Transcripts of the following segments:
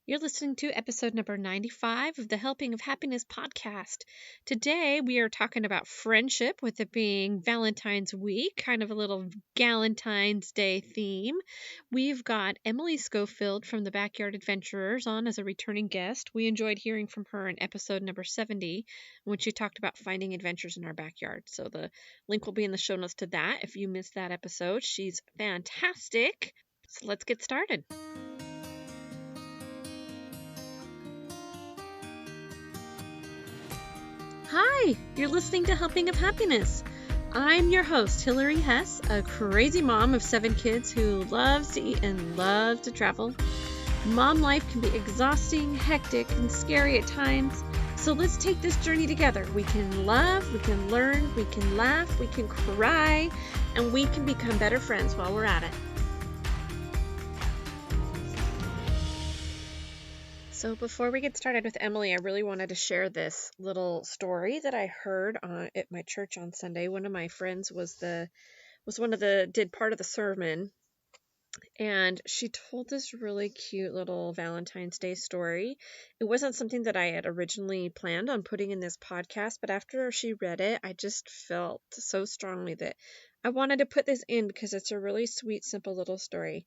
You're listening to episode number 95 of the Helping of Happiness podcast. Today we are talking about friendship, with it being Valentine's week, kind of a little Galentine's Day theme. We've got Emily Schofield from the Backyard Adventurers on as a returning guest. We enjoyed hearing from her in episode number 70 when she talked about finding adventures in our backyard. So the link will be in the show notes to that if you missed that episode. She's fantastic. So let's get started. Hi, you're listening to Helping of Happiness. I'm your host, Hillary Hess, a crazy mom of 7 kids who loves to eat and loves to travel. Mom life can be exhausting, hectic, and scary at times, so let's take this journey together. We can love, we can learn, we can laugh, we can cry, and we can become better friends while we're at it. So before we get started with Emily, I really wanted to share this little story that I heard at my church on Sunday. One of my friends did part of the sermon, and she told this really cute little Valentine's Day story. It wasn't something that I had originally planned on putting in this podcast, but after she read it, I just felt so strongly that I wanted to put this in because it's a really sweet, simple little story.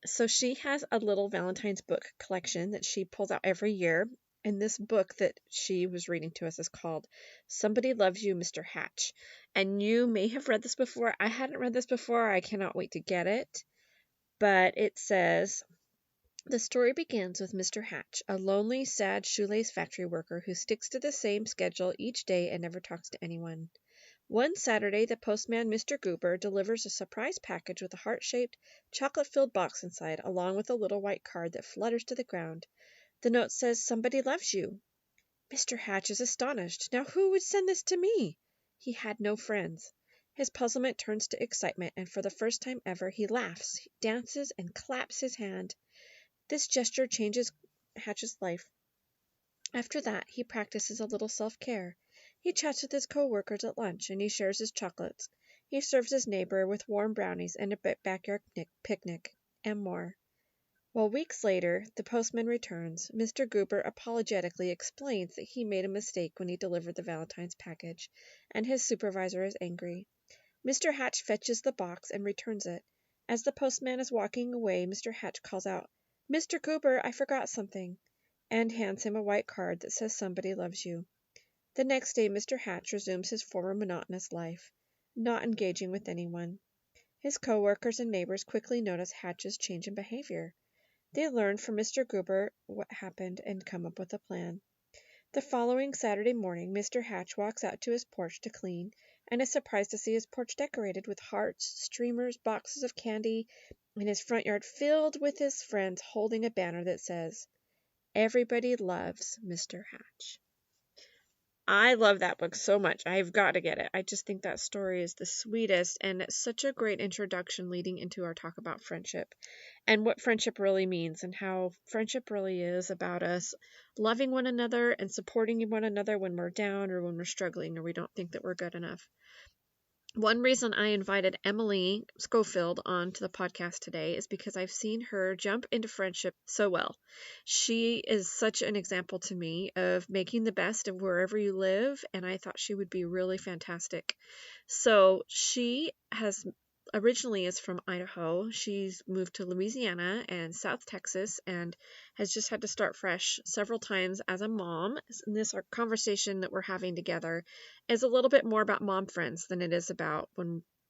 So she has a little Valentine's book collection that she pulls out every year. And this book that she was reading to us is called Somebody Loves You, Mr. Hatch. And you may have read this before. I hadn't read this before. I cannot wait to get it. But it says, the story begins with Mr. Hatch, a lonely, sad shoelace factory worker who sticks to the same schedule each day and never talks to anyone. One Saturday, the postman, Mr. Goober, delivers a surprise package with a heart-shaped, chocolate-filled box inside, along with a little white card that flutters to the ground. The note says, "Somebody loves you." Mr. Hatch is astonished. Now who would send this to me? He had no friends. His puzzlement turns to excitement, and for the first time ever, he laughs, dances, and claps his hand. This gesture changes Hatch's life. After that, he practices a little self-care. He chats with his co-workers at lunch, and he shares his chocolates. He serves his neighbor with warm brownies and a backyard picnic, and more. Well, weeks later, the postman returns. Mr. Goober apologetically explains that he made a mistake when he delivered the Valentine's package, and his supervisor is angry. Mr. Hatch fetches the box and returns it. As the postman is walking away, Mr. Hatch calls out, "Mr. Goober, I forgot something," and hands him a white card that says "Somebody loves you." The next day, Mr. Hatch resumes his former monotonous life, not engaging with anyone. His co-workers and neighbors quickly notice Hatch's change in behavior. They learn from Mr. Goober what happened and come up with a plan. The following Saturday morning, Mr. Hatch walks out to his porch to clean and is surprised to see his porch decorated with hearts, streamers, boxes of candy, and his front yard filled with his friends holding a banner that says, "Everybody loves Mr. Hatch." I love that book so much. I've got to get it. I just think that story is the sweetest, and it's such a great introduction leading into our talk about friendship and what friendship really means, and how friendship really is about us loving one another and supporting one another when we're down or when we're struggling or we don't think that we're good enough. One reason I invited Emily Schofield onto the podcast today is because I've seen her jump into friendship so well. She is such an example to me of making the best of wherever you live, and I thought she would be really fantastic. So she originally is from Idaho. She's moved to Louisiana and South Texas and has just had to start fresh several times as a mom. And this our conversation that we're having together is a little bit more about mom friends than it is about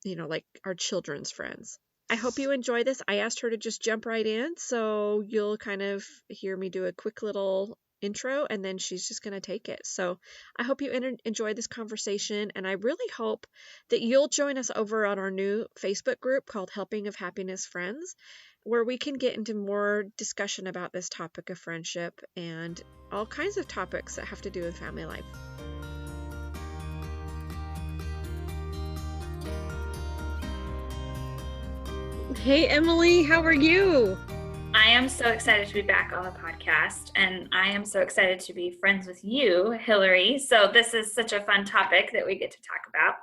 like our children's friends. I hope you enjoy this. I asked her to just jump right in, so you'll kind of hear me do a quick little intro, and then she's just going to take it. So I hope you enjoy this conversation, and I really hope that you'll join us over on our new Facebook group called Helping of Happiness Friends, where we can get into more discussion about this topic of friendship and all kinds of topics that have to do with family life. Hey, Emily, how are you? I am so excited to be back on the podcast, and I am so excited to be friends with you, Hillary. So this is such a fun topic that we get to talk about.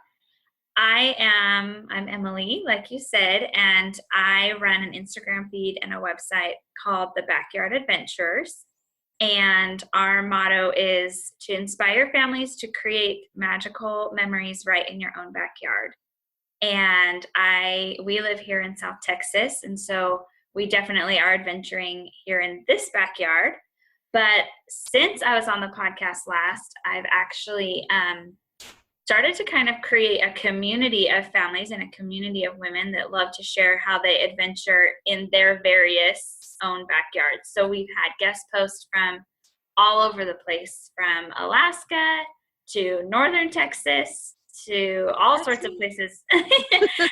I'm Emily, like you said, and I run an Instagram feed and a website called The Backyard Adventures. And our motto is to inspire families to create magical memories right in your own backyard. And we live here in South Texas, and so we definitely are adventuring here in this backyard. But since I was on the podcast last, I've actually started to kind of create a community of families and a community of women that love to share how they adventure in their various own backyards. So we've had guest posts from all over the place, from Alaska to northern Texas to all sorts of places. And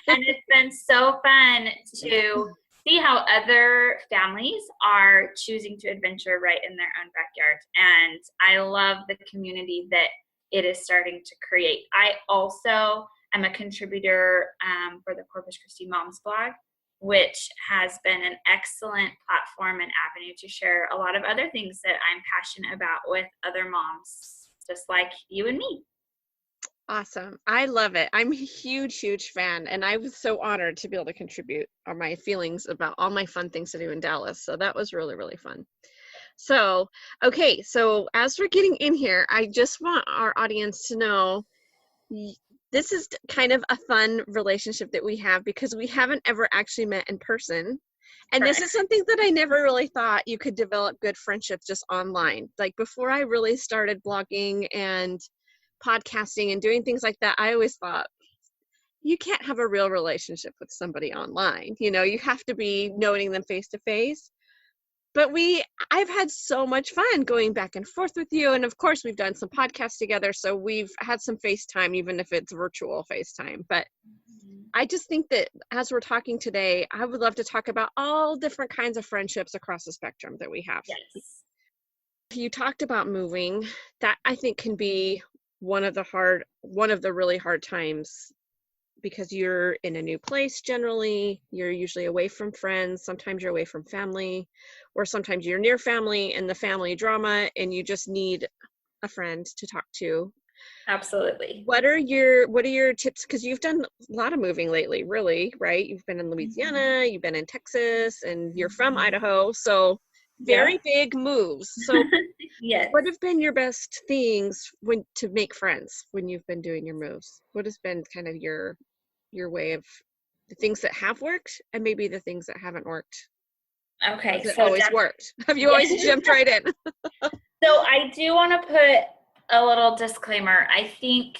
it's been so fun to see how other families are choosing to adventure right in their own backyard. And I love the community that it is starting to create. I also am a contributor for the Corpus Christi Moms blog, which has been an excellent platform and avenue to share a lot of other things that I'm passionate about with other moms, just like you and me. Awesome. I love it. I'm a huge, huge fan, and I was so honored to be able to contribute on my feelings about all my fun things to do in Dallas. So that was really, really fun. So, okay, so as we're getting in here, I just want our audience to know this is kind of a fun relationship that we have because we haven't ever actually met in person. And this is something that I never really thought you could develop good friendships just online. Like before I really started blogging and podcasting and doing things like that, I always thought you can't have a real relationship with somebody online. You have to be knowing them face to face. But I've had so much fun going back and forth with you. And of course, we've done some podcasts together. So we've had some FaceTime, even if it's virtual FaceTime. But I just think that as we're talking today, I would love to talk about all different kinds of friendships across the spectrum that we have. Yes. You talked about moving. That I think can be one of the really hard times because you're in a new place. Generally, you're usually away from friends. Sometimes you're away from family, or sometimes you're near family and the family drama, and you just need a friend to talk to. Absolutely. What are your tips? Because you've done a lot of moving lately, really, right? You've been in Louisiana, you've been in Texas, and you're from Idaho. So very big moves. So Yes. what have been your best things to make friends when you've been doing your moves? What has been kind of your way of the things that have worked and maybe the things that haven't worked? Okay. Has it So always worked? Have you always jumped right in? So I do want to put a little disclaimer. I think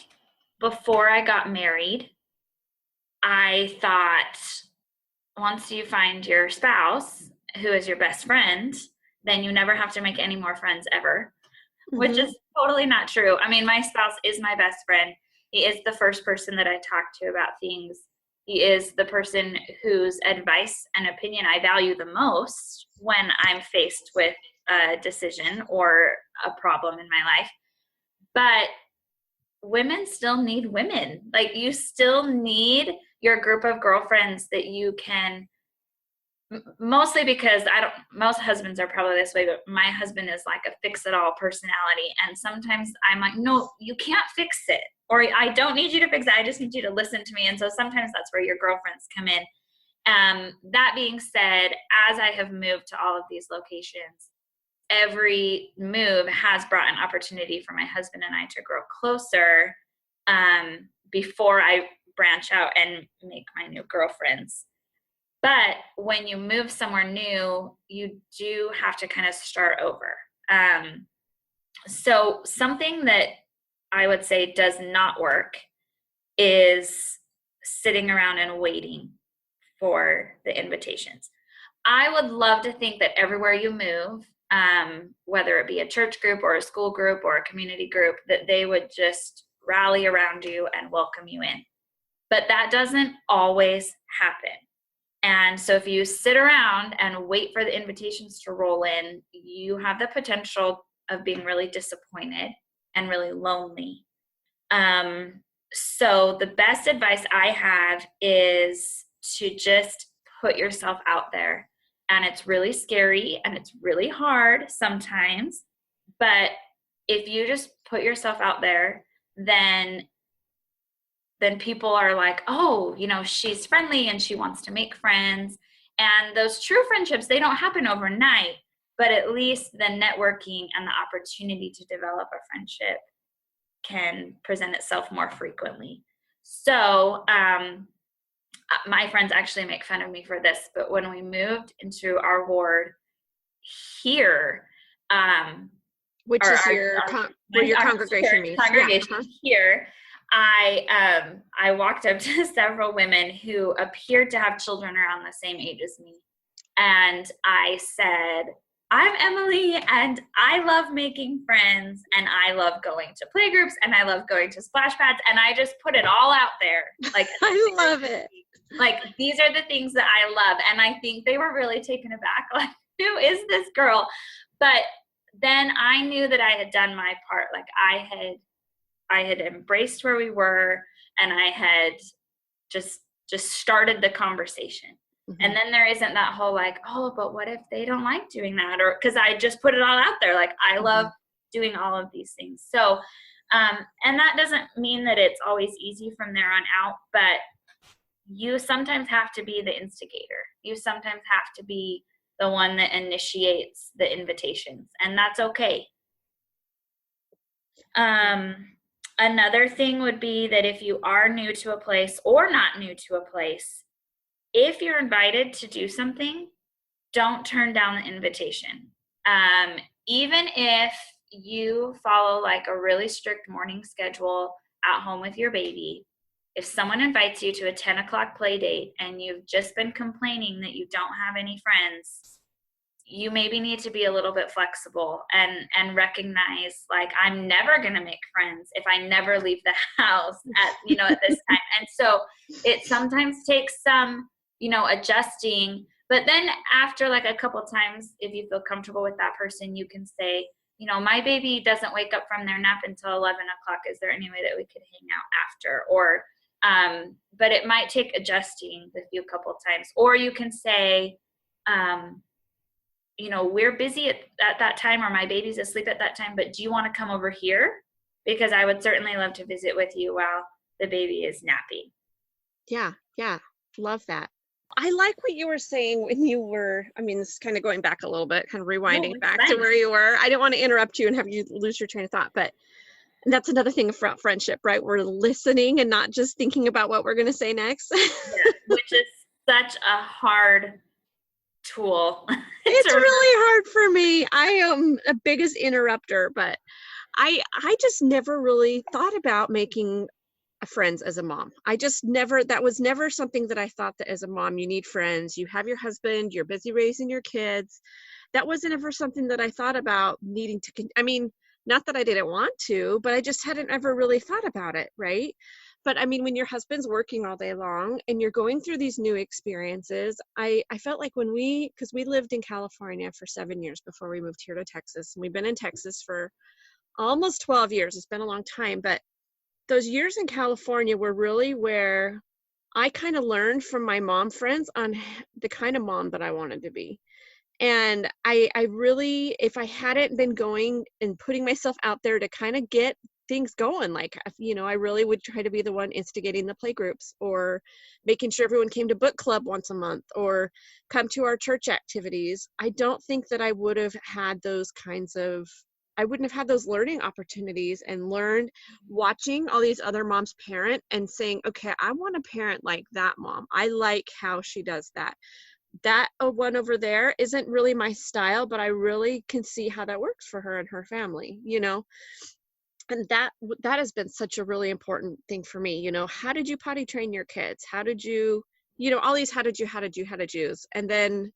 before I got married, I thought once you find your spouse who is your best friend, then you never have to make any more friends ever, which is totally not true. I mean, my spouse is my best friend. He is the first person that I talk to about things. He is the person whose advice and opinion I value the most when I'm faced with a decision or a problem in my life. But women still need women. Like, you still need your group of girlfriends that you can, mostly because most husbands are probably this way, but my husband is like a fix-it-all personality. And sometimes I'm like, no, you can't fix it. Or I don't need you to fix it. I just need you to listen to me. And so sometimes that's where your girlfriends come in. That being said, as I have moved to all of these locations, every move has brought an opportunity for my husband and I to grow closer before I branch out and make my new girlfriends. But when you move somewhere new, you do have to kind of start over. So something that I would say does not work is sitting around and waiting for the invitations. I would love to think that everywhere you move, whether it be a church group or a school group or a community group, that they would just rally around you and welcome you in. But that doesn't always happen. And so if you sit around and wait for the invitations to roll in, you have the potential of being really disappointed and really lonely. So the best advice I have is to just put yourself out there. And it's really scary and it's really hard sometimes. But if you just put yourself out there, then then people are like, oh, she's friendly and she wants to make friends. And those true friendships, they don't happen overnight, but at least the networking and the opportunity to develop a friendship can present itself more frequently. So, my friends actually make fun of me for this, but when we moved into our ward here, which is where your congregation meets. Congregation here, I walked up to several women who appeared to have children around the same age as me, and I said, I'm Emily, and I love making friends, and I love going to playgroups, and I love going to splash pads, and I just put it all out there. Like, I love it. Like, these are the things that I love, and I think they were really taken aback. Like, who is this girl? But then I knew that I had done my part. Like, I had embraced where we were, and I had just started the conversation. Mm-hmm. And then there isn't that whole like, oh, but what if they don't like doing that? Or because I just put it all out there. Like, I love doing all of these things. So, and that doesn't mean that it's always easy from there on out, but you sometimes have to be the instigator. You sometimes have to be the one that initiates the invitations, and that's okay. Another thing would be that if you are new to a place or not new to a place, if you're invited to do something, don't turn down the invitation. Even if you follow like a really strict morning schedule at home with your baby, if someone invites you to a 10 o'clock play date and you've just been complaining that you don't have any friends, you maybe need to be a little bit flexible and recognize, like, I'm never going to make friends if I never leave the house at this time. And so it sometimes takes some, adjusting, but then after like a couple times, if you feel comfortable with that person, you can say, my baby doesn't wake up from their nap until 11 o'clock. Is there any way that we could hang out after? Or, but it might take adjusting with you a couple of times. Or you can say, we're busy at that time, or my baby's asleep at that time, but do you want to come over here? Because I would certainly love to visit with you while the baby is napping. Yeah. Love that. I like what you were saying when you were, this is kind of going back a little bit, kind of rewinding back to where you were. I didn't want to interrupt you and have you lose your train of thought, but that's another thing about friendship, right? We're listening and not just thinking about what we're going to say next. Yeah, which is such a hard tool. It's really hard for me. I am a biggest interrupter, but I just never really thought about making friends as a mom. That was never something that I thought that as a mom, you need friends. You have your husband, you're busy raising your kids. That wasn't ever something that I thought about needing to, not that I didn't want to, but I just hadn't ever really thought about it, right? But when your husband's working all day long and you're going through these new experiences, I felt like because we lived in California for 7 years before we moved here to Texas, and we've been in Texas for almost 12 years. It's been a long time, but those years in California were really where I kind of learned from my mom friends on the kind of mom that I wanted to be. And I really, if I hadn't been going and putting myself out there to kind of get things going, like, I really would try to be the one instigating the play groups, or making sure everyone came to book club once a month, or come to our church activities. I don't think that I would have had I wouldn't have had those learning opportunities and learned watching all these other moms parent and saying, okay, I want to parent like that mom. I like how she does that. That one over there isn't really my style, but I really can see how that works for her and her family, and that has been such a really important thing for me. How did you potty train your kids? How did you, all these how did yous. And then,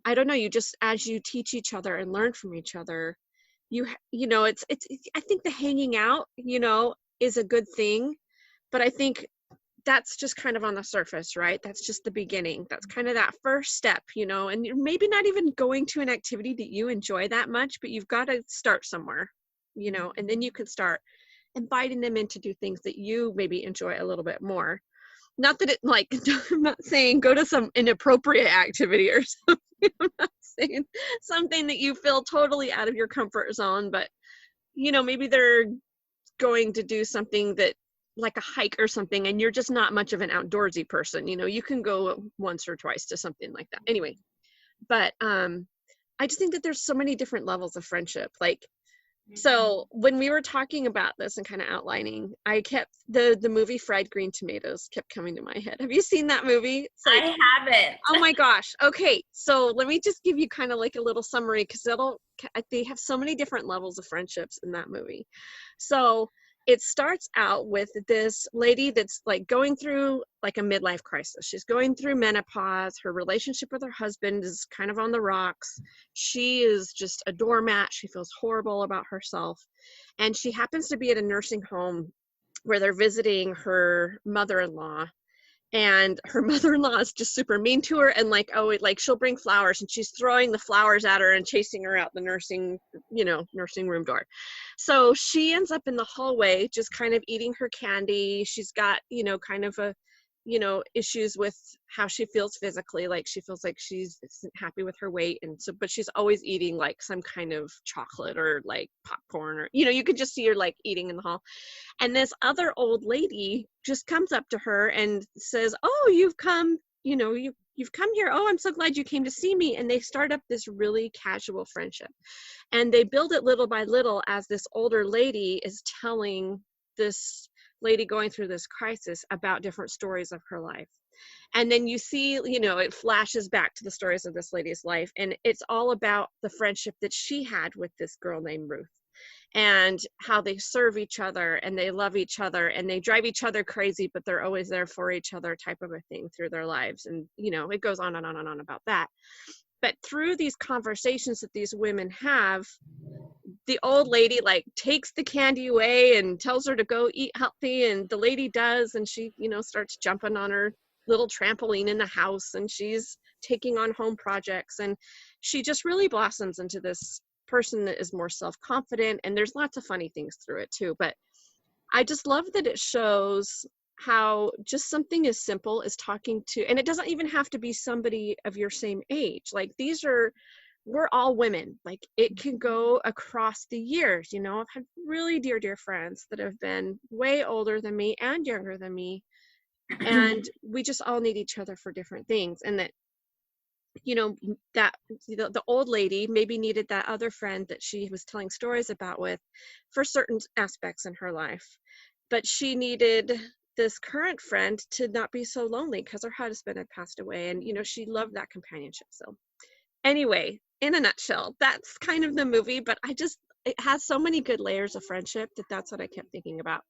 I don't know, you just, as you teach each other and learn from each other, it's I think the hanging out, is a good thing, but I think that's just kind of on the surface, right? That's just the beginning. That's kind of that first step, and you're maybe not even going to an activity that you enjoy that much, but you've got to start somewhere, and then you can start inviting them in to do things that you maybe enjoy a little bit more. Not that it, like, I'm not saying go to some inappropriate activity or something. I'm not saying something that you feel totally out of your comfort zone, but maybe they're going to do something that like a hike or something and you're just not much of an outdoorsy person, you know, you can go once or twice to something like that. Anyway, but I just think that there's so many different levels of friendship. Like, so when we were talking about this and kind of outlining, I kept the movie Fried Green Tomatoes kept coming to my head. Have you seen that movie? It's like, I haven't. oh my gosh. Okay, so let me just give you kind of like a little summary because they have so many different levels of friendships in that movie. So it starts out with this lady that's like going through like a midlife crisis. She's going through menopause. Her relationship with her husband is kind of on the rocks. She is just a doormat. She feels horrible about herself. And she happens to be at a nursing home where they're visiting her mother-in-law, and her mother-in-law is just super mean to her and like, oh, like she'll bring flowers and she's throwing the flowers at her and chasing her out the nursing room door. So she ends up in the hallway just kind of eating her candy. She's got, kind of a, issues with how she feels physically. Like she feels like she's isn't happy with her weight. And so, but she's always eating like some kind of chocolate or like popcorn or, you could just see her like eating in the hall. And this other old lady just comes up to her and says, oh, you've come, you've come here. Oh, I'm so glad you came to see me. And they start up this really casual friendship. And they build it little by little as this older lady is telling this lady going through this crisis about different stories of her life. And then you see, it flashes back to the stories of this lady's life. And it's all about the friendship that she had with this girl named Ruth, and how they serve each other and they love each other and they drive each other crazy, but they're always there for each other type of a thing through their lives. And, it goes on and on and on about that. But through these conversations that these women have, the old lady like takes the candy away and tells her to go eat healthy, and the lady does, and she starts jumping on her little trampoline in the house, and she's taking on home projects, and she just really blossoms into this person that is more self-confident. And there's lots of funny things through it too, but I just love that it shows how just something as simple as talking to, and it doesn't even have to be somebody of your same age. Like we're all women. Like it can go across the years. I've had really dear friends that have been way older than me and younger than me. And we just all need each other for different things. And that, that the old lady maybe needed that other friend that she was telling stories about with for certain aspects in her life. But she needed this current friend to not be so lonely because her husband had passed away. And, she loved that companionship. So anyway, in a nutshell, that's kind of the movie, but it has so many good layers of friendship that's what I kept thinking about.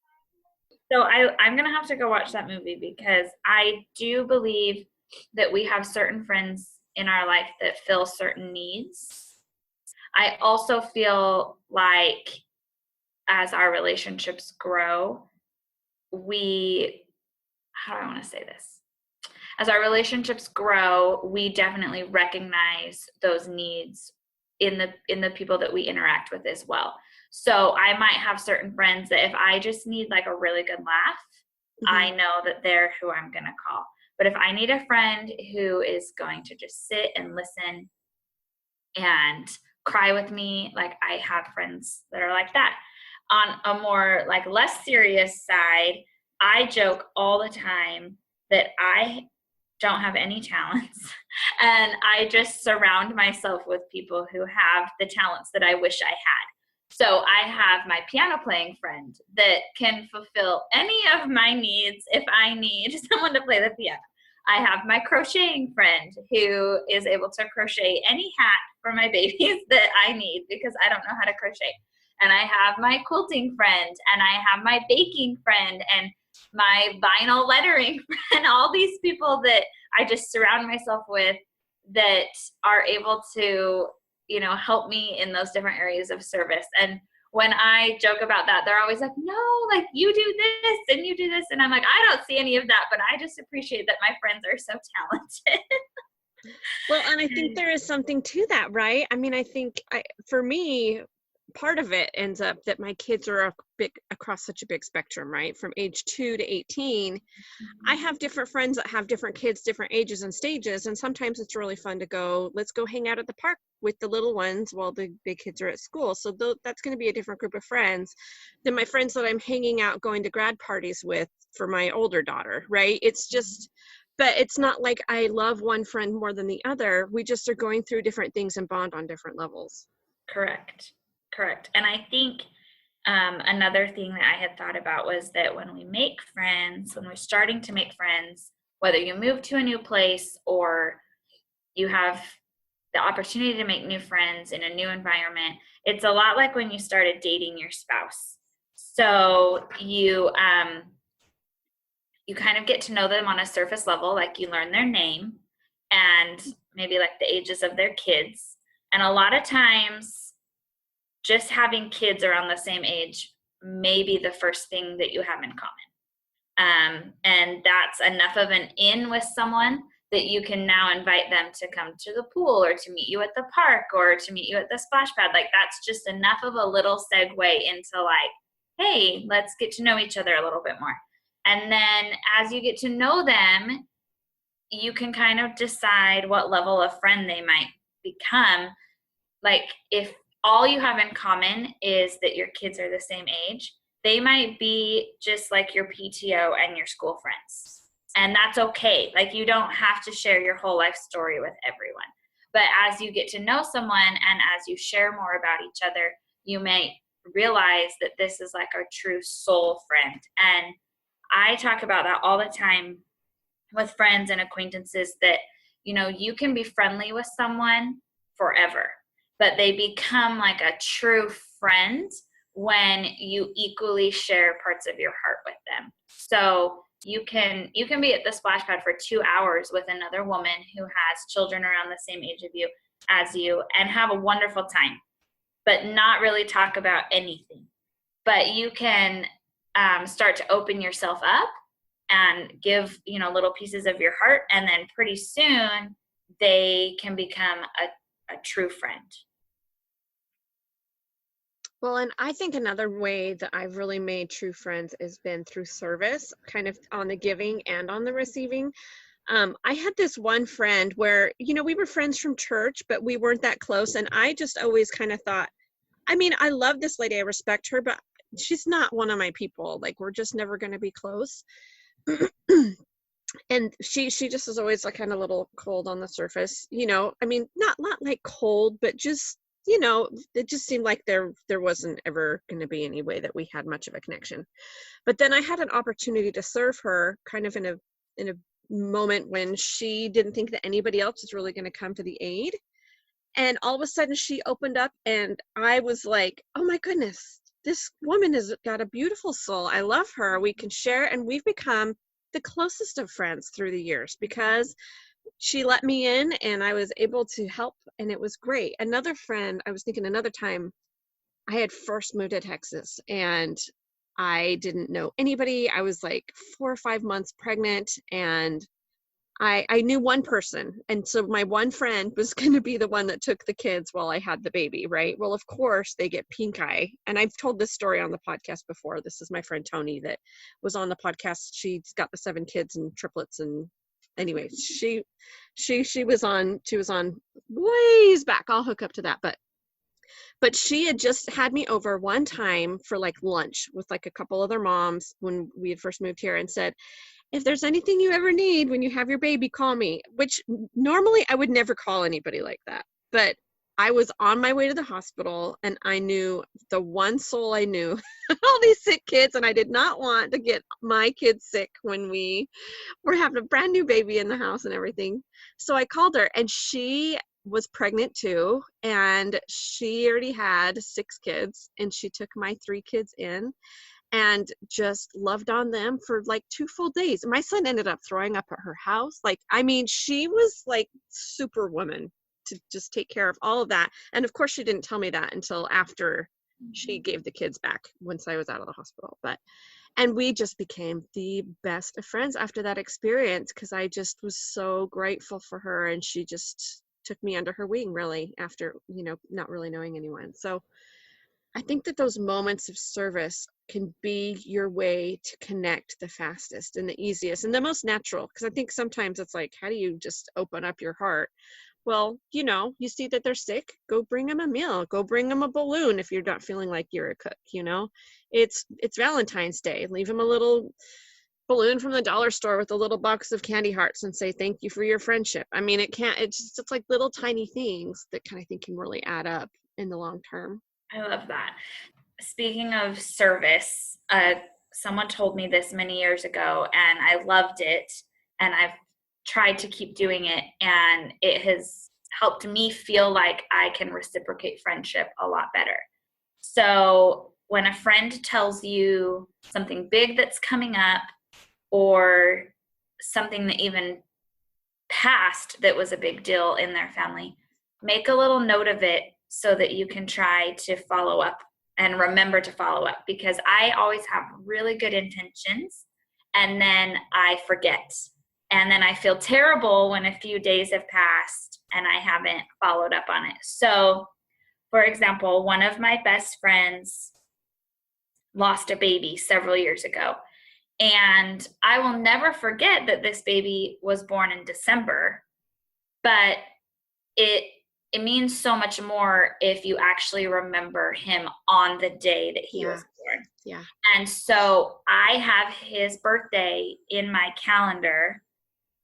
So I'm going to have to go watch that movie because I do believe that we have certain friends in our life that fill certain needs. I also feel like as our relationships grow, how do I want to say this? As our relationships grow, we definitely recognize those needs in the people that we interact with as well. So I might have certain friends that if I just need like a really good laugh, I know that they're who I'm going to call. But if I need a friend who is going to just sit and listen and cry with me, like I have friends that are like that. On a more like less serious side, I joke all the time that I don't have any talents and I just surround myself with people who have the talents that I wish I had. So I have my piano playing friend that can fulfill any of my needs if I need someone to play the piano. I have my crocheting friend who is able to crochet any hat for my babies that I need because I don't know how to crochet. And I have my quilting friend, and I have my baking friend, and my vinyl lettering friend, all these people that I just surround myself with that are able to, help me in those different areas of service. And when I joke about that, they're always like, no, like you do this and you do this. And I'm like, I don't see any of that, but I just appreciate that my friends are so talented. Well, and I think there is something to that, right? I mean, I think for me, part of it ends up that my kids are across such a big spectrum, right? From age 2 to 18, I have different friends that have different kids, different ages and stages. And sometimes it's really fun to let's go hang out at the park with the little ones while the big kids are at school. So that's going to be a different group of friends than my friends that I'm hanging out going to grad parties with for my older daughter, right? It's just, but it's not like I love one friend more than the other. We just are going through different things and bond on different levels. Correct. Correct. And I think another thing that I had thought about was that when we make friends, when we're starting to make friends, whether you move to a new place or you have the opportunity to make new friends in a new environment, it's a lot like when you started dating your spouse. So you kind of get to know them on a surface level, like you learn their name and maybe like the ages of their kids. And a lot of times, just having kids around the same age may be the first thing that you have in common. And that's enough of an in with someone that you can now invite them to come to the pool or to meet you at the park or to meet you at the splash pad. Like that's just enough of a little segue into like, hey, let's get to know each other a little bit more. And then as you get to know them, you can kind of decide what level of friend they might become. Like if all you have in common is that your kids are the same age, they might be just like your PTO and your school friends. And that's okay. Like you don't have to share your whole life story with everyone. But as you get to know someone and as you share more about each other, you may realize that this is like our true soul friend. And I talk about that all the time with friends and acquaintances that, you know, you can be friendly with someone forever, but they become like a true friend when you equally share parts of your heart with them. So you can be at the splash pad for 2 hours with another woman who has children around the same age of you as you and have a wonderful time, but not really talk about anything. But you can start to open yourself up and give, you know, little pieces of your heart. And then pretty soon they can become a true friend. Well, and I think another way that I've really made true friends has been through service, kind of on the giving and on the receiving. I had this one friend where, you know, we were friends from church, but we weren't that close. And I just always kind of thought, I mean, I love this lady, I respect her, but she's not one of my people. Like, we're just never going to be close. And she just is always like kind of a little cold on the surface, you know. I mean, not like cold, but just, you know, it just seemed like there wasn't ever going to be any way that we had much of a connection. But then I had an opportunity to serve her kind of in a moment when she didn't think that anybody else was really going to come to the aid. And all of a sudden she opened up and I was like, oh my goodness, this woman has got a beautiful soul. I love her. We can share. And we've become the closest of friends through the years because she let me in and I was able to help. And it was great. Another friend, I was thinking another time, I had first moved to Texas and I didn't know anybody. I was like 4 or 5 months pregnant and I knew one person. And so my one friend was going to be the one that took the kids while I had the baby, right? Well, of course they get pink eye. And I've told this story on the podcast before. This is my friend Tony that was on the podcast. She's got the 7 kids and triplets. And anyway, she was on ways back. I'll hook up to that. But she had just had me over one time for like lunch with like a couple other moms when we had first moved here and said, if there's anything you ever need when you have your baby, call me, which normally I would never call anybody like that. But I was on my way to the hospital and I knew the one soul I knew, all these sick kids, and I did not want to get my kids sick when we were having a brand new baby in the house and everything. So I called her and she was pregnant too. And she already had 6 kids and she took my 3 kids in and just loved on them for like 2 full days. My son ended up throwing up at her house. Like, I mean, she was like superwoman to just take care of all of that. And of course, she didn't tell me that until after she gave the kids back once I was out of the hospital. And we just became the best of friends after that experience because I just was so grateful for her. And she just took me under her wing, really, after, you know, not really knowing anyone. So I think that those moments of service can be your way to connect the fastest and the easiest and the most natural. Because I think sometimes it's like, how do you just open up your heart? Well, you see that they're sick, go bring them a meal, go bring them a balloon if you're not feeling like you're a cook. It's Valentine's Day. Leave them a little balloon from the dollar store with a little box of candy hearts and say thank you for your friendship. I mean, it's like little tiny things that kind of think can really add up in the long term. I love that. Speaking of service, someone told me this many years ago, and I loved it, and I've tried to keep doing it, and it has helped me feel like I can reciprocate friendship a lot better. So when a friend tells you something big that's coming up, or something that even passed that was a big deal in their family, make a little note of it so that you can try to follow up and remember to follow up, because I always have really good intentions and then I forget. And then I feel terrible when a few days have passed and I haven't followed up on it. So, for example, one of my best friends lost a baby several years ago. And I will never forget that this baby was born in December, but it it means so much more if you actually remember him on the day that he Yeah. was born. Yeah. And so I have his birthday in my calendar,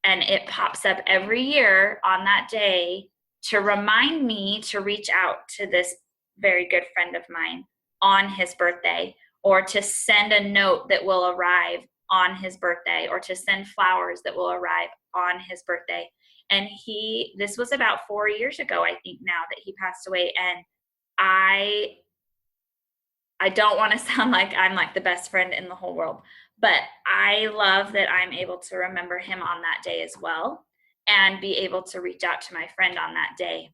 and it pops up every year on that day to remind me to reach out to this very good friend of mine on his birthday, or to send a note that will arrive on his birthday, or to send flowers that will arrive on his birthday. And this was about 4 years ago, I think now, that he passed away. And I don't want to sound like I'm like the best friend in the whole world, but I love that I'm able to remember him on that day as well, and be able to reach out to my friend on that day.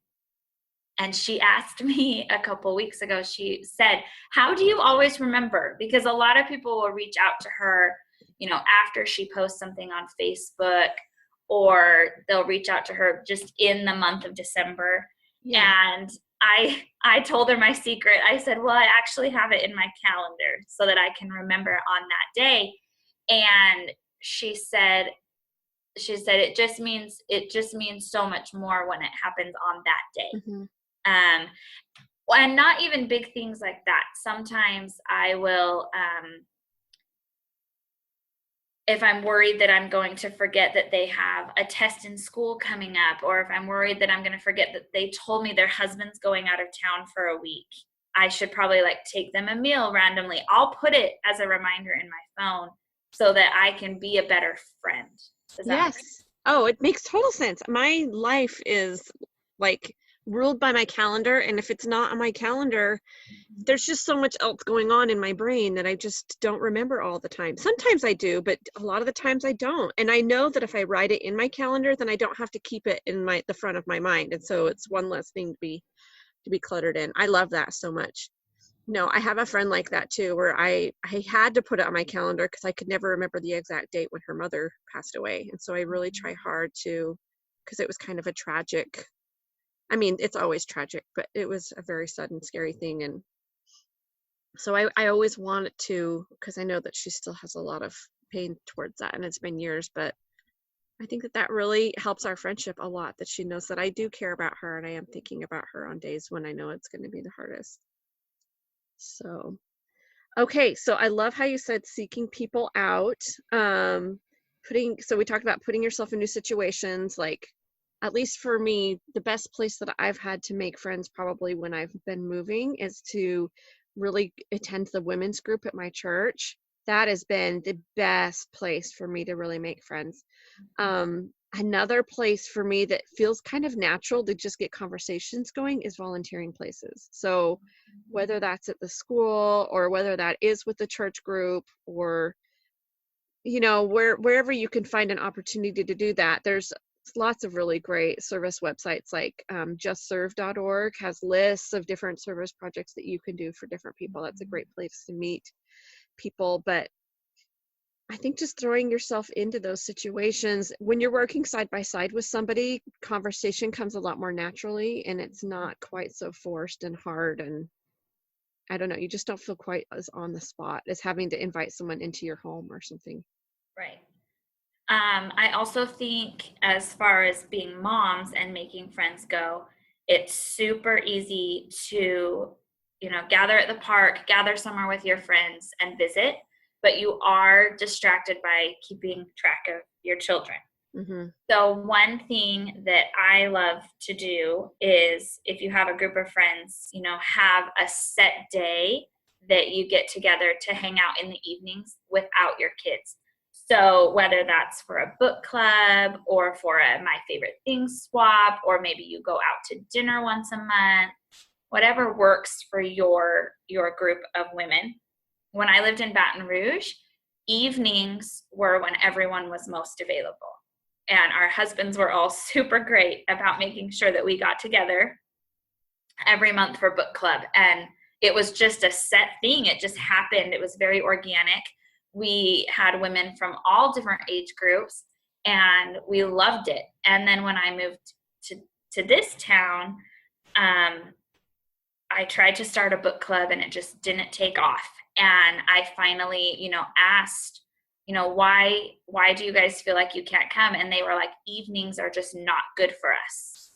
And she asked me a couple weeks ago, she said, "How do you always remember?" Because a lot of people will reach out to her, after she posts something on Facebook, or they'll reach out to her just in the month of December. Yeah. And I told her my secret. I said, "Well, I actually have it in my calendar so that I can remember on that day." And she said it just means so much more when it happens on that day. Mm-hmm. Um, and not even big things like that. Sometimes I will, if I'm worried that I'm going to forget that they have a test in school coming up, or if I'm worried that I'm going to forget that they told me their husband's going out of town for a week, I should probably take them a meal randomly. I'll put it as a reminder in my phone so that I can be a better friend. Does that make sense? Yes. Oh, it makes total sense. My life is like ruled by my calendar, and if it's not on my calendar, there's just so much else going on in my brain that I just don't remember all the time. Sometimes I do, but a lot of the times I don't. And I know that if I write it in my calendar, then I don't have to keep it in the front of my mind. And so it's one less thing to be cluttered in. I love that so much. No, I have a friend like that too, where I had to put it on my calendar because I could never remember the exact date when her mother passed away. And so I really try hard to, because it was kind of a tragic, I mean, it's always tragic, but it was a very sudden, scary thing. And so I always wanted to, because I know that she still has a lot of pain towards that, and it's been years, but I think that really helps our friendship a lot, that she knows that I do care about her and I am thinking about her on days when I know it's going to be the hardest. So, okay, so I love how you said seeking people out. So we talked about putting yourself in new situations. Like, at least for me, the best place that I've had to make friends probably when I've been moving is to really attend the women's group at my church. That has been the best place for me to really make friends. Another place for me that feels kind of natural to just get conversations going is volunteering places. So whether that's at the school, or whether that is with the church group, or wherever you can find an opportunity to do that. There's lots of really great service websites, like justserve.org has lists of different service projects that you can do for different people. That's a great place to meet people. But I think just throwing yourself into those situations, when you're working side by side with somebody, conversation comes a lot more naturally, and it's not quite so forced and hard. And I don't know, you just don't feel quite as on the spot as having to invite someone into your home or something. Right. I also think as far as being moms and making friends go, it's super easy to, gather at the park, gather somewhere with your friends and visit, but you are distracted by keeping track of your children. Mm-hmm. So one thing that I love to do is if you have a group of friends, have a set day that you get together to hang out in the evenings without your kids. So whether that's for a book club or for a my favorite things swap, or maybe you go out to dinner once a month, whatever works for your group of women. When I lived in Baton Rouge, evenings were when everyone was most available. And our husbands were all super great about making sure that we got together every month for book club. And it was just a set thing. It just happened. It was very organic. We had women from all different age groups and we loved it. And then when I moved to this town, I tried to start a book club and it just didn't take off. And I finally, asked, why do you guys feel like you can't come? And they were like, evenings are just not good for us.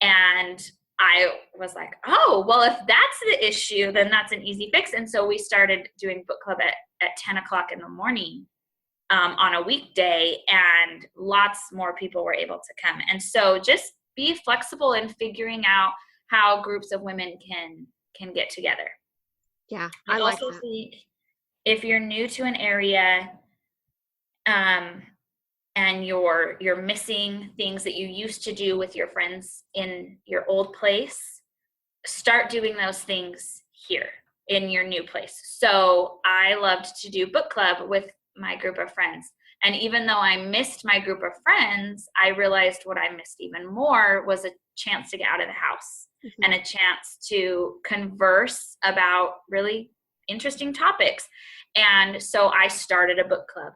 And I was like, oh, well, if that's the issue, then that's an easy fix. And so we started doing book club at 10 o'clock in the morning on a weekday, and lots more people were able to come. And so just be flexible in figuring out how groups of women can get together. Yeah, I I like also that. think if you're new to an area, and you're missing things that you used to do with your friends in your old place, start doing those things here in your new place. So I loved to do book club with my group of friends. And even though I missed my group of friends, I realized what I missed even more was a chance to get out of the house Mm-hmm. and a chance to converse about really interesting topics. And so I started a book club.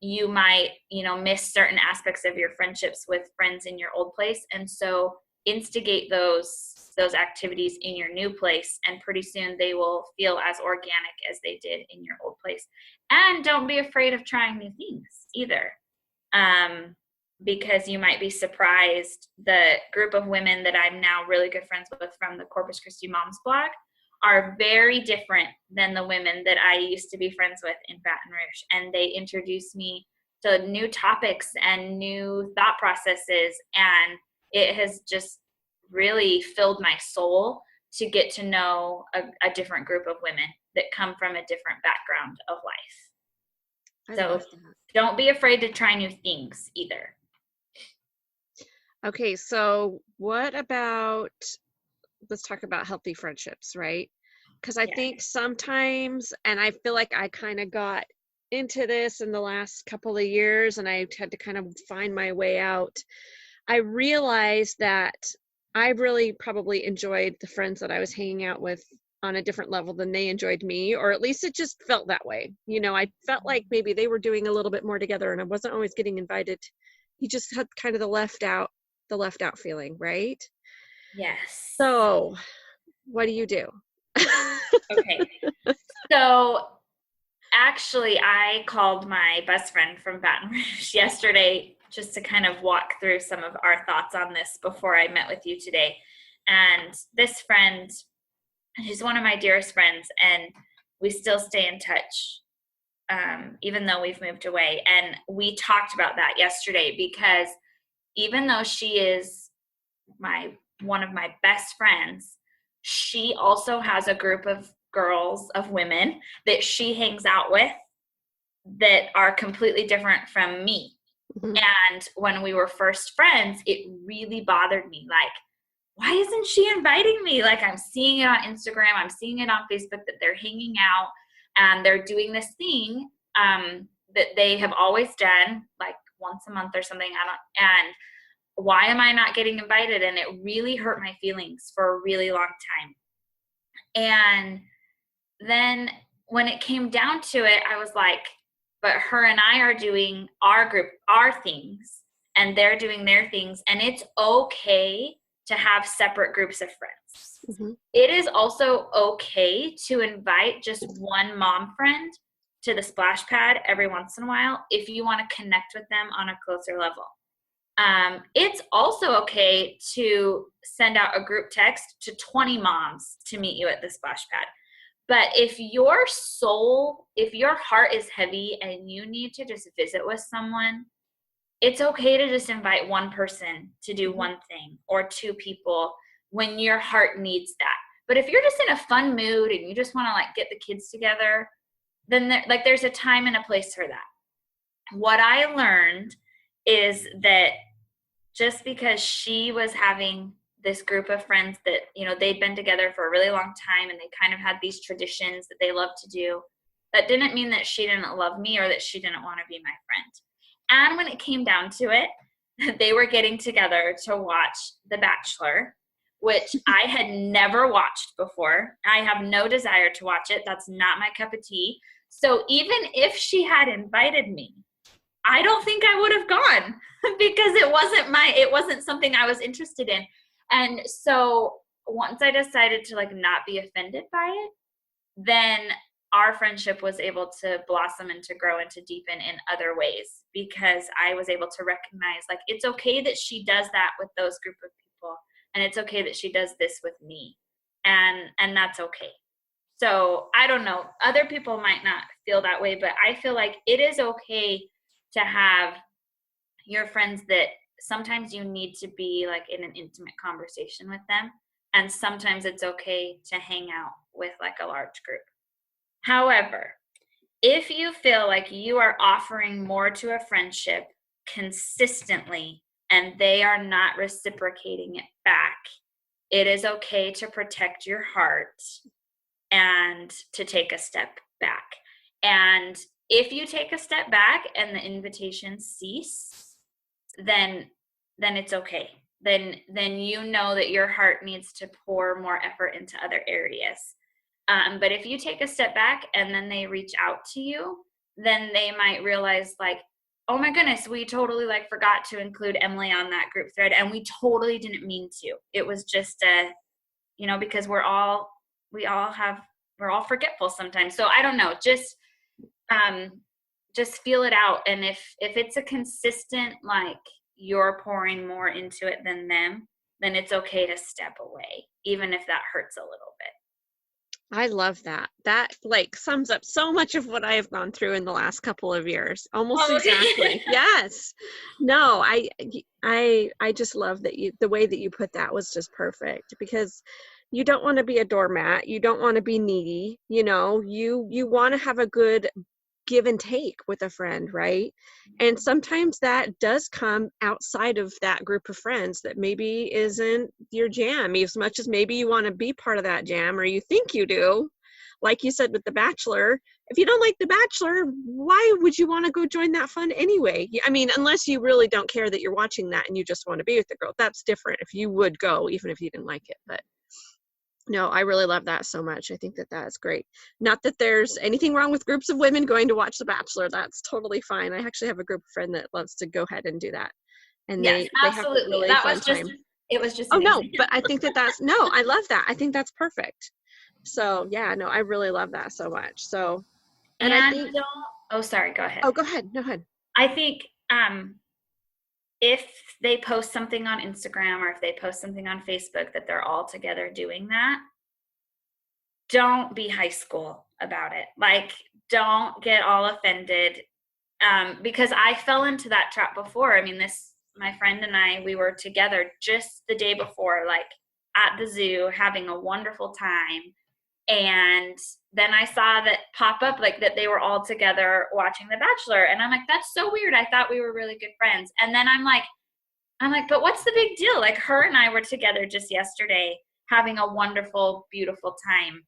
You might, miss certain aspects of your friendships with friends in your old place. And so instigate those activities in your new place, and pretty soon they will feel as organic as they did in your old place. And don't be afraid of trying new things either, because you might be surprised. The group of women that I'm now really good friends with from the Corpus Christi Moms blog are very different than the women that I used to be friends with in Baton Rouge, and they introduced me to new topics and new thought processes, and it has just really filled my soul to get to know a different group of women that come from a different background of life. I So love that. don't be afraid to try new things either. Okay, so what about, let's talk about healthy friendships, right? Because I Yeah. think sometimes, and I feel like I kind of got into this in the last couple of years and I had to kind of find my way out. I realized that I really probably enjoyed the friends that I was hanging out with on a different level than they enjoyed me, or at least it just felt that way. I felt like maybe they were doing a little bit more together and I wasn't always getting invited. You just had kind of the left out feeling, right? Yes. So, what do you do? Okay. So actually, I called my best friend from Baton Rouge yesterday just to kind of walk through some of our thoughts on this before I met with you today. And this friend, she's one of my dearest friends, and we still stay in touch, even though we've moved away. And we talked about that yesterday because even though she is one of my best friends, she also has a group of girls, of women that she hangs out with that are completely different from me. Mhm. And when we were first friends, it really bothered me. Like, why isn't she inviting me? Like, I'm seeing it on Instagram, I'm seeing it on Facebook that they're hanging out and they're doing this thing that they have always done, like once a month or something. And why am I not getting invited? And it really hurt my feelings for a really long time. And then when it came down to it, I was like, but her and I are doing our group, our things, and they're doing their things. And it's okay to have separate groups of friends. Mhm. It is also okay to invite just one mom friend to the splash pad every once in a while if you want to connect with them on a closer level. It's also okay to send out a group text to 20 moms to meet you at the splash pad. But if your heart is heavy and you need to just visit with someone, it's okay to just invite one person to do one thing or two people when your heart needs that. But if you're just in a fun mood and you just want to like get the kids together, then there's a time and a place for that. What I learned is that just because she was having this group of friends that, they'd been together for a really long time and they kind of had these traditions that they loved to do, that didn't mean that she didn't love me or that she didn't want to be my friend. And when it came down to it, they were getting together to watch The Bachelor, which I had never watched before. I have no desire to watch it. That's not my cup of tea. So even if she had invited me, I don't think I would have gone because it wasn't something I was interested in. And so once I decided to like not be offended by it, then our friendship was able to blossom and to grow and to deepen in other ways because I was able to recognize like it's okay that she does that with those group of people and it's okay that she does this with me, and that's okay. So I don't know, other people might not feel that way, but I feel like it is okay to have your friends that sometimes you need to be like in an intimate conversation with them, and sometimes it's okay to hang out with like a large group. However, if you feel like you are offering more to a friendship consistently and they are not reciprocating it back, it is okay to protect your heart and to take a step back. And if you take a step back and the invitations cease, then it's okay. Then you know that your heart needs to pour more effort into other areas. But if you take a step back and then they reach out to you, then they might realize like, oh my goodness, we totally like forgot to include Emily on that group thread, and we totally didn't mean to. It was just because we're all forgetful sometimes. So I don't know, just feel it out. And if it's a consistent, like you're pouring more into it than them, then it's okay to step away, even if that hurts a little bit. I love that. That like sums up so much of what I have gone through in the last couple of years. Almost exactly. Yes. No, I just love that the way that you put that was just perfect, because you don't want to be a doormat. You don't want to be needy. You want to have a good give and take with a friend, right? And sometimes that does come outside of that group of friends that maybe isn't your jam, as much as maybe you want to be part of that jam, or you think you do. Like you said with The Bachelor, if you don't like The Bachelor, why would you want to go join that fun anyway? I mean, unless you really don't care that you're watching that and you just want to be with the girl, that's different. If you would go, even if you didn't like it. But no, I really love that so much. I think that is great. Not that there's anything wrong with groups of women going to watch The Bachelor. That's totally fine. I actually have a group of friends that loves to go ahead and do that. And yes, they have a really fun time. It was just oh no, but I think no, I love that. I think that's perfect. So yeah, no, I really love that so much. So and I think sorry, go ahead. Oh, go ahead. No, go ahead. I think if they post something on Instagram or if they post something on Facebook that they're all together doing that, don't be high school about it. Like, don't get all offended, because I fell into that trap before. I mean, my friend and I, we were together just the day before, like at the zoo, having a wonderful time. And then I saw that pop up, like that they were all together watching The Bachelor. And I'm like, that's so weird. I thought we were really good friends. And then I'm like, but what's the big deal? Like, her and I were together just yesterday having a wonderful, beautiful time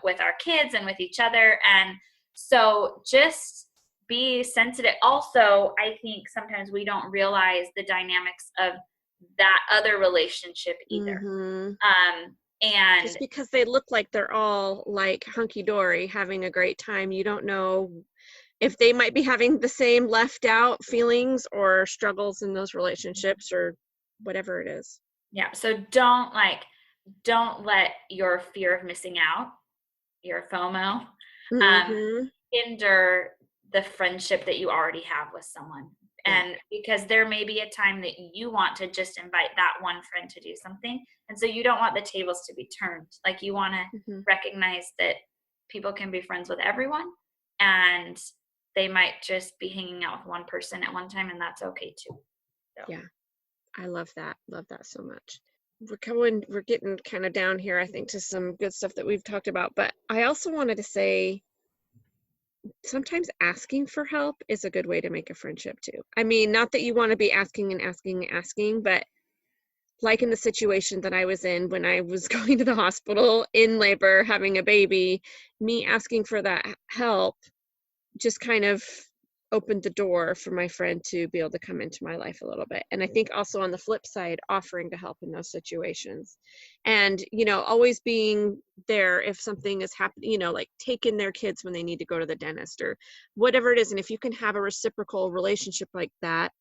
with our kids and with each other. And so just be sensitive. Also, I think sometimes we don't realize the dynamics of that other relationship either. Mm-hmm. And just because they look like they're all like hunky-dory having a great time, you don't know if they might be having the same left out feelings or struggles in those relationships or whatever it is. Yeah. So don't let your fear of missing out, your FOMO, mm-hmm. hinder the friendship that you already have with someone. Yeah. And because there may be a time that you want to just invite that one friend to do something. And so you don't want the tables to be turned. Like you want to Hmm. recognize that people can be friends with everyone and they might just be hanging out with one person at one time, and that's okay too. So. Yeah. I love that. Love that so much. We're getting kind of down here, I think, to some good stuff that we've talked about. But I also wanted to say sometimes asking for help is a good way to make a friendship too. I mean, not that you want to be asking and asking and asking, but like in the situation that I was in when I was going to the hospital in labor, having a baby, me asking for that help just kind of opened the door for my friend to be able to come into my life a little bit. And I think also on the flip side, offering to help in those situations and, always being there if something is happening, like taking their kids when they need to go to the dentist or whatever it is. And if you can have a reciprocal relationship like that,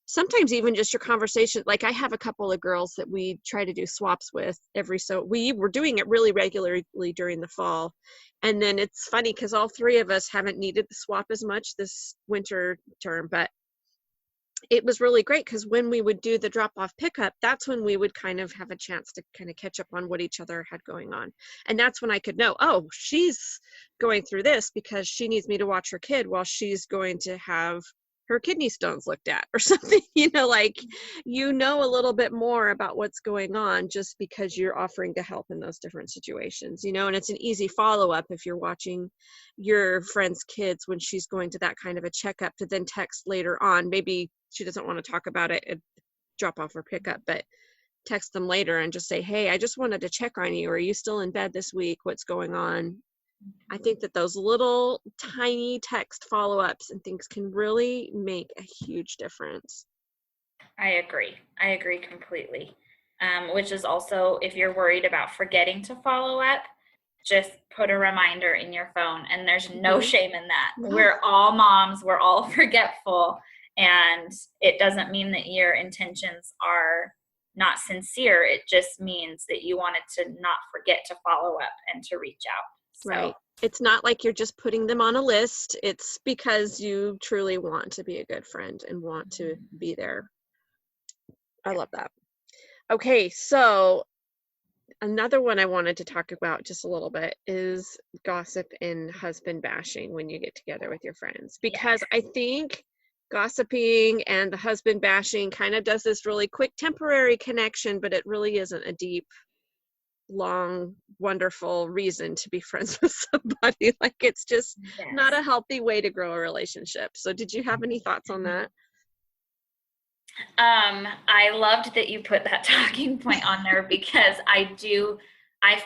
sometimes even just your conversation, like I have a couple of girls that we try to do swaps with we were doing it really regularly during the fall. And then it's funny because all three of us haven't needed the swap as much this winter term, but it was really great because when we would do the drop off pickup, that's when we would kind of have a chance to kind of catch up on what each other had going on. And that's when I could know, oh, she's going through this because she needs me to watch her kid while she's going to have her kidney stones looked at or something, like a little bit more about what's going on just because you're offering to help in those different situations, and it's an easy follow-up if you're watching your friend's kids when she's going to that kind of a checkup to then text later on. Maybe she doesn't want to talk about it at drop off or pickup, but text them later and just say, hey, I just wanted to check on you. Are you still in bed this week? What's going on? I think that those little tiny text follow-ups and things can really make a huge difference. I agree completely. Which is also, if you're worried about forgetting to follow up, just put a reminder in your phone, and there's no shame in that. No. We're all moms, we're all forgetful, and it doesn't mean that your intentions are not sincere. It just means that you wanted to not forget to follow up and to reach out. So. Right. It's not like you're just putting them on a list. It's because you truly want to be a good friend and want to be there. I love that. Okay, so another one I wanted to talk about just a little bit is gossip and husband bashing when you get together with your friends. Because I think gossiping and the husband bashing kind of does this really quick temporary connection, but it really isn't a deep, long, wonderful reason to be friends with somebody. Like it's just not a healthy way to grow a relationship. So did you have any thoughts on that? I loved that you put that talking point on there because I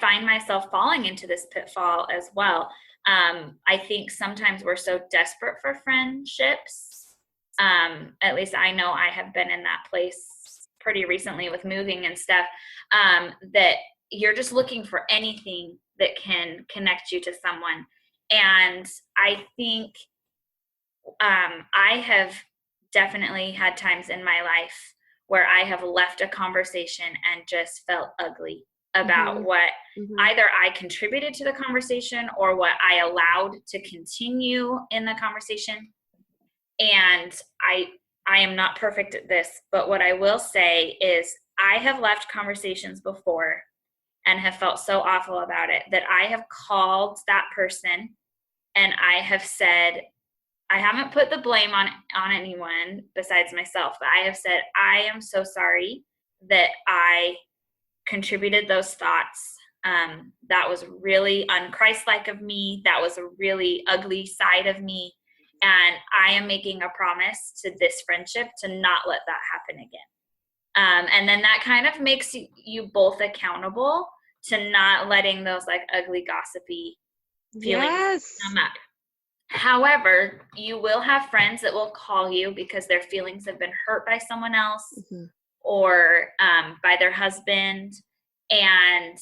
find myself falling into this pitfall as well. I think sometimes we're so desperate for friendships. At least I know I have been in that place pretty recently with moving and stuff, that you're just looking for anything that can connect you to someone. And I think I have definitely had times in my life where I have left a conversation and just felt ugly about what either I contributed to the conversation or what I allowed to continue in the conversation. And I am not perfect at this, but what I will say is I have left conversations before and have felt so awful about it that I have called that person and I have said, I haven't put the blame on anyone besides myself, but I have said, I am so sorry that I contributed those thoughts. That was really unchristlike of me. That was a really ugly side of me. And I am making a promise to this friendship to not let that happen again. And then that kind of makes you both accountable to not letting those like ugly, gossipy feelings come up. However, you will have friends that will call you because their feelings have been hurt by someone else or by their husband. And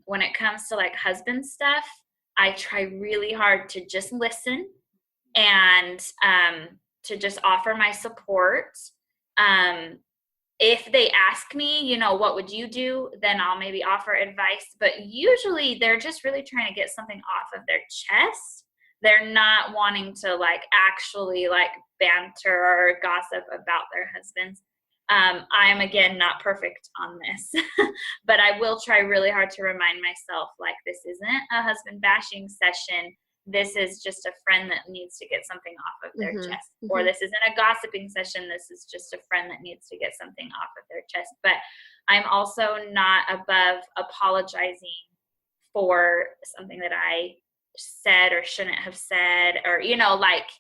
when it comes to like husband stuff, I try really hard to just listen and to just offer my support. If they ask me, what would you do? Then I'll maybe offer advice. But usually they're just really trying to get something off of their chest they're not wanting to like actually like banter or gossip about their husbands. I am again not perfect on this, but I will try really hard to remind myself like this isn't a husband bashing session. This is just a friend that needs to get something off of their chest. Or this isn't a gossiping session. This is just a friend that needs to get something off of their chest. But I'm also not above apologizing for something that I said or shouldn't have said, or, you know, like,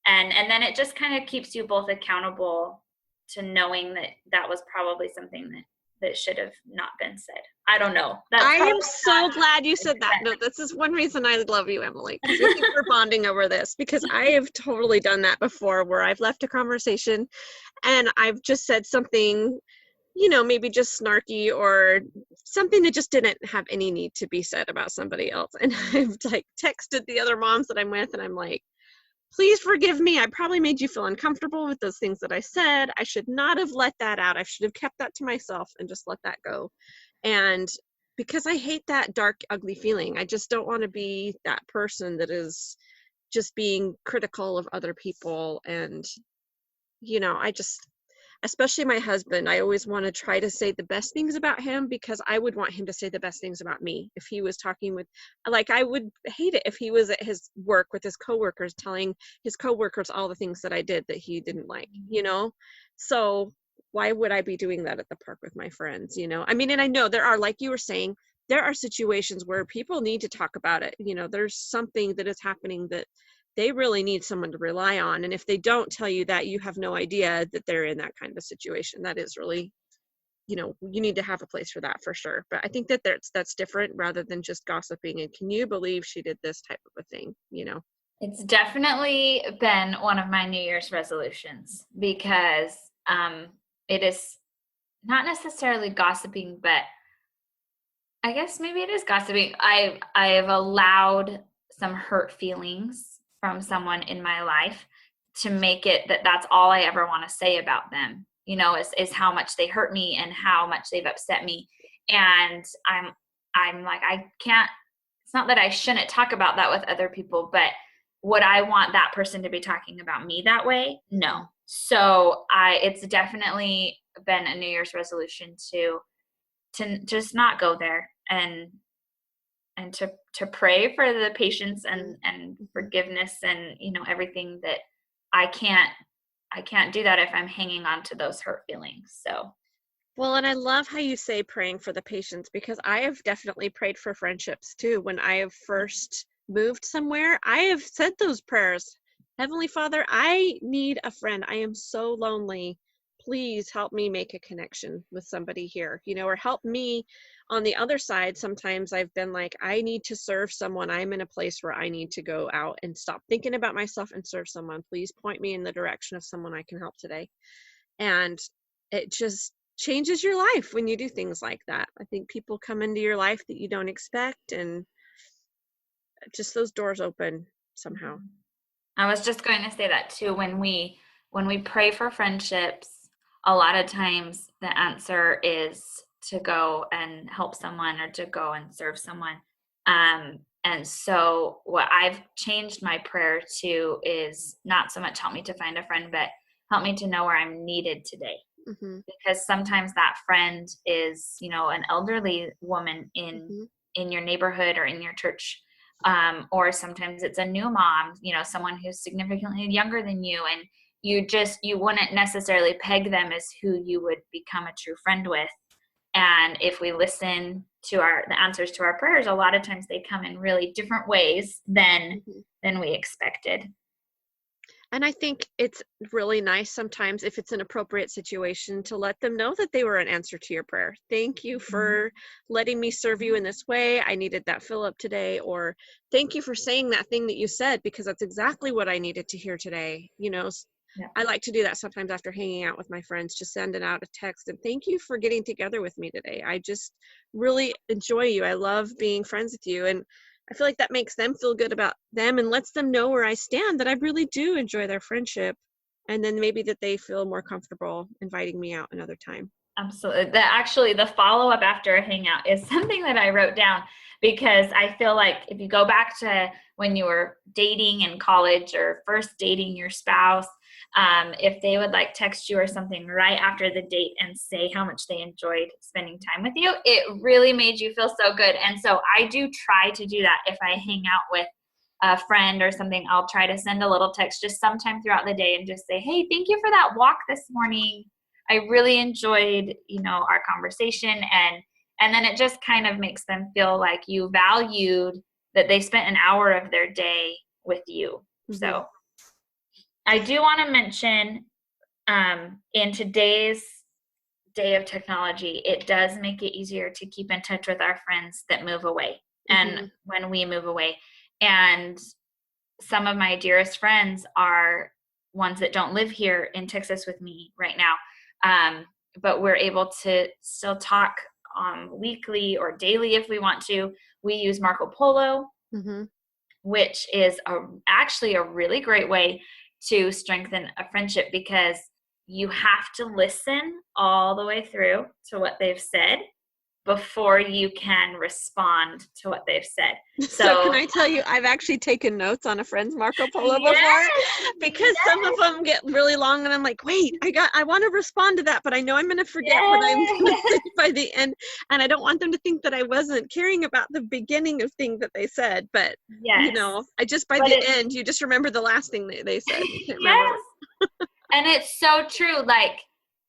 and then it just kind of keeps you both accountable to knowing that that was probably something that should have not been said. I don't know. I am so glad you said that. No, this is one reason I love you, Emily, because I think we're bonding over this, because I have totally done that before, where I've left a conversation and I've just said something, you know, maybe just snarky or something that just didn't have any need to be said about somebody else. And I've like texted the other moms that I'm with and I'm like, please forgive me. I probably made you feel uncomfortable with those things that I said. I should not have let that out. I should have kept that to myself and just let that go. And because I hate that dark, ugly feeling, I just don't want to be that person that is just being critical of other people. And, you know, I just, especially my husband, I always want to try to say the best things about him, because I would want him to say the best things about me. If he was talking with, like, I would hate it if he was at his work with his coworkers telling his coworkers all the things that I did that he didn't like, you know? So why would I be doing that at the park with my friends, you know? I mean, and I know there are, like you were saying, there are situations where people need to talk about it. You know, there's something that is happening that they really need someone to rely on. And if they don't tell you that, you have no idea that they're in that kind of situation. That is really, you know, you need to have a place for that for sure. But I think that that's different rather than just gossiping. And can you believe she did this type of a thing, you know? It's definitely been one of my New Year's resolutions, because it is not necessarily gossiping, but I guess maybe it is gossiping. I've allowed some hurt feelings from someone in my life to make it that that's all I ever want to say about them. You know, is how much they hurt me and how much they've upset me. And I'm like, I can't, it's not that I shouldn't talk about that with other people, but would I want that person to be talking about me that way? No. So it's definitely been a New Year's resolution to just not go there, and to pray for the patience and forgiveness, and, you know, everything that I can't do that if I'm hanging on to those hurt feelings. So Well, and I love how you say praying for the patients, because I have definitely prayed for friendships too. When I have first moved somewhere, I have said those prayers. Heavenly Father, I need a friend. I am so lonely. Please help me make a connection with somebody here, you know, or help me on the other side. Sometimes I've been like, I need to serve someone. I'm in a place where I need to go out and stop thinking about myself and serve someone. Please point me in the direction of someone I can help today. And it just changes your life when you do things like that. I think people come into your life that you don't expect, and just those doors open somehow. I was just going to say that too. When we pray for friendships, a lot of times the answer is to go and help someone or to go and serve someone. And so what I've changed my prayer to is not so much help me to find a friend, but help me to know where I'm needed today. Mm-hmm. Because sometimes that friend is, you know, an elderly woman Mm-hmm. in your neighborhood or in your church, or sometimes it's a new mom, you know, someone who's significantly younger than you, and you wouldn't necessarily peg them as who you would become a true friend with. And if we listen to the answers to our prayers, a lot of times they come in really different ways Mm-hmm. than we expected. And I think it's really nice sometimes, if it's an appropriate situation, to let them know that they were an answer to your prayer. Thank you for letting me serve you in this way. I needed that fill up today. Or thank you for saying that thing that you said, because that's exactly what I needed to hear today. You know, Yeah. I like to do that sometimes after hanging out with my friends, just sending out a text and thank you for getting together with me today. I just really enjoy you. I love being friends with you. And I feel like that makes them feel good about them and lets them know where I stand, that I really do enjoy their friendship. And then maybe that they feel more comfortable inviting me out another time. Absolutely. Actually, the follow-up after a hangout is something that I wrote down, because I feel like if you go back to when you were dating in college or first dating your spouse, if they would like text you or something right after the date and say how much they enjoyed spending time with you, it really made you feel so good. And so I do try to do that if I hang out with a friend or something. I'll try to send a little text just sometime throughout the day and just say, hey, thank you for that walk this morning. I really enjoyed, our conversation. And then it just kind of makes them feel like you valued that they spent an hour of their day with you. Mm-hmm. So I do want to mention, in today's day of technology, it does make it easier to keep in touch with our friends that move away and when we move away. And some of my dearest friends are ones that don't live here in Texas with me right now. But we're able to still talk weekly or daily if we want to. We use Marco Polo, which is actually a really great way to strengthen a friendship, because you have to listen all the way through to what they've said before you can respond to what they've said. So can I tell you, I've actually taken notes on a friend's Marco Polo before, because some of them get really long and I'm like, wait, I want to respond to that, but I know I'm going to forget what I'm going to say by the end. And I don't want them to think that I wasn't caring about the beginning of things that they said, but I just, by the end, you just remember the last thing they said. You can't remember. And it's so true. Like,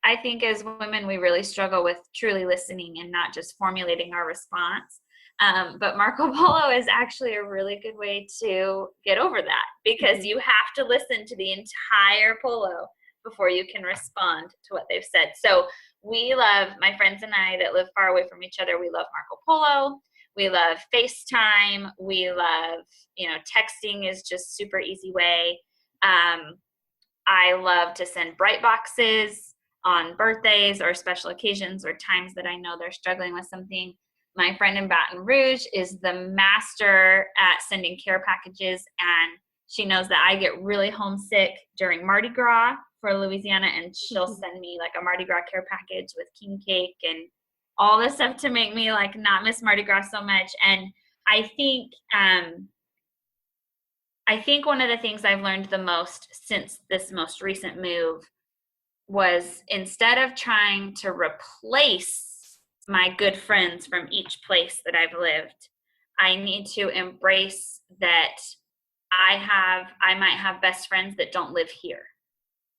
I think as women, we really struggle with truly listening and not just formulating our response. But Marco Polo is actually a really good way to get over that, because you have to listen to the entire polo before you can respond to what they've said. So we love, my friends and I that live far away from each other, we love Marco Polo. We love FaceTime. We love, texting is just super easy way. I love to send bright boxes on birthdays or special occasions or times that I know they're struggling with something. My friend in Baton Rouge is the master at sending care packages, and she knows that I get really homesick during Mardi Gras for Louisiana, and she'll send me like a Mardi Gras care package with king cake and all this stuff to make me like not miss Mardi Gras so much. And I think one of the things I've learned the most since this most recent move was, instead of trying to replace my good friends from each place that I've lived, I need to embrace that I might have best friends that don't live here.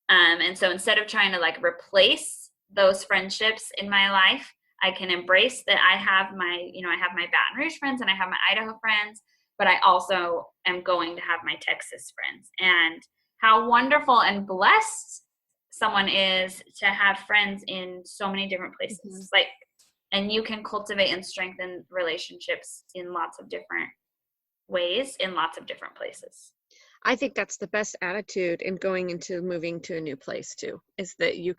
And so instead of trying to like replace those friendships in my life, I can embrace that I have my Baton Rouge friends and I have my Idaho friends, but I also am going to have my Texas friends. And how wonderful and blessed someone is to have friends in so many different places. And you can cultivate and strengthen relationships in lots of different ways, in lots of different places. I think that's the best attitude in going into moving to a new place too, is that you're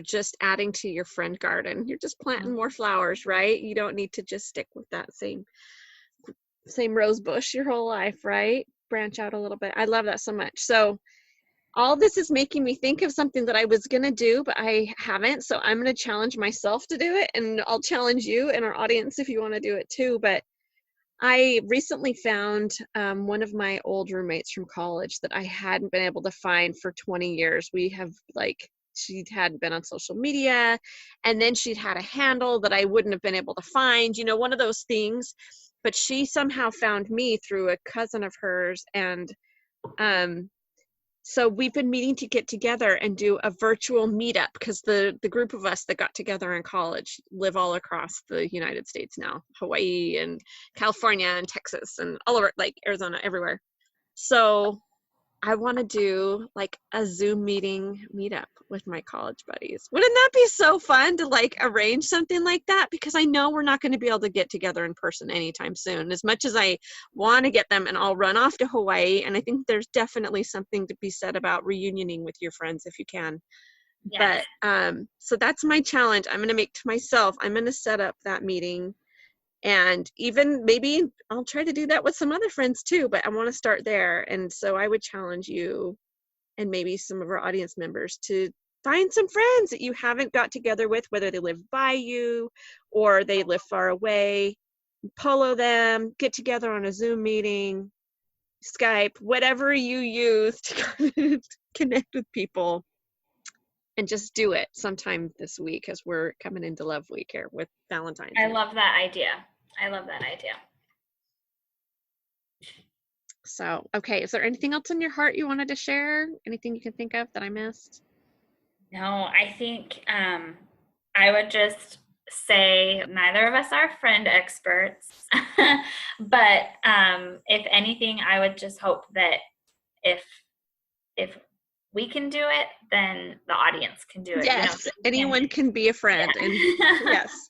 just adding to your friend garden. You're just planting more flowers, right? You don't need to just stick with that same rose bush your whole life, right? Branch out a little bit. I love that so much. So all this is making me think of something that I was going to do, but I haven't. So I'm going to challenge myself to do it, and I'll challenge you and our audience if you want to do it too. But I recently found one of my old roommates from college that I hadn't been able to find for 20 years. She hadn't been on social media, and then she'd had a handle that I wouldn't have been able to find, one of those things. But she somehow found me through a cousin of hers, and so we've been meeting to get together and do a virtual meetup, because the group of us that got together in college live all across the United States now, Hawaii and California and Texas and all over, like Arizona, everywhere. So I want to do like a Zoom meetup with my college buddies. Wouldn't that be so fun to like arrange something like that? Because I know we're not going to be able to get together in person anytime soon, as much as I want to get them, and I'll run off to Hawaii. And I think there's definitely something to be said about reunioning with your friends if you can. Yes. But so that's my challenge. I'm going to make to myself. I'm going to set up that meeting. And even maybe I'll try to do that with some other friends too, but I want to start there. And so I would challenge you and maybe some of our audience members to find some friends that you haven't got together with, whether they live by you or they live far away. polo them, get together on a Zoom meeting, Skype, whatever you use to connect with people, and just do it sometime this week as we're coming into Love Week here with Valentine's. I love that idea. I love that idea. So, okay, is there anything else in your heart you wanted to share? Anything you can think of that I missed? No, I think I would just say neither of us are friend experts, but if anything, I would just hope that if we can do it, then the audience can do it. Yes, anyone can be a friend. Yeah. And yes.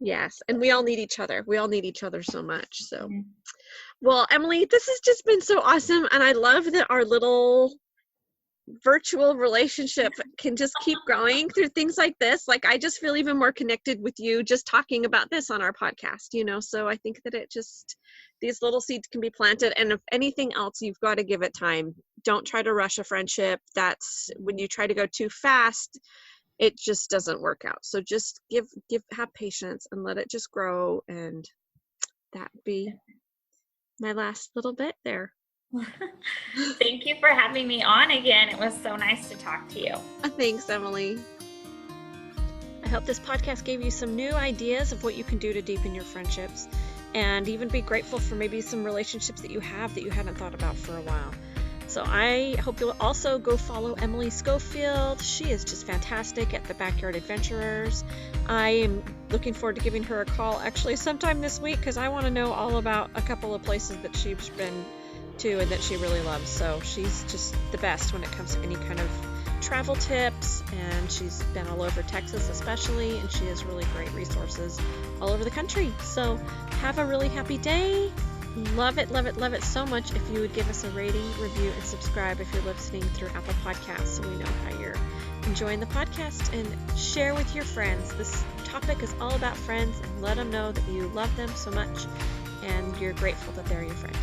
Yes, and we all need each other. We all need each other so much. So, well, Emily, this has just been so awesome, and I love that our little virtual relationship can just keep growing through things like this. Like, I just feel even more connected with you just talking about this on our podcast, so I think that these little seeds can be planted, and if anything else, you've got to give it time. Don't try to rush a friendship. That's when you try to go too fast, it just doesn't work out. So just have patience and let it just grow, and that be my last little bit there. Thank you for having me on again. It was so nice to talk to you. Thanks, Emily. I hope this podcast gave you some new ideas of what you can do to deepen your friendships, and even be grateful for maybe some relationships that you hadn't thought about for a while. So I hope you'll also go follow Emily Schofield. She is just fantastic at the Backyard Adventurers. I am looking forward to giving her a call actually sometime this week, because I want to know all about a couple of places that she's been to and that she really loves. So she's just the best when it comes to any kind of travel tips, and she's been all over Texas especially, and she has really great resources all over the country. So have a really happy day. Love it, love it, love it so much if you would give us a rating, review, and subscribe if you're listening through Apple Podcasts, so we know how you're enjoying the podcast, and share with your friends. This topic is all about friends, and let them know that you love them so much and you're grateful that they're your friend.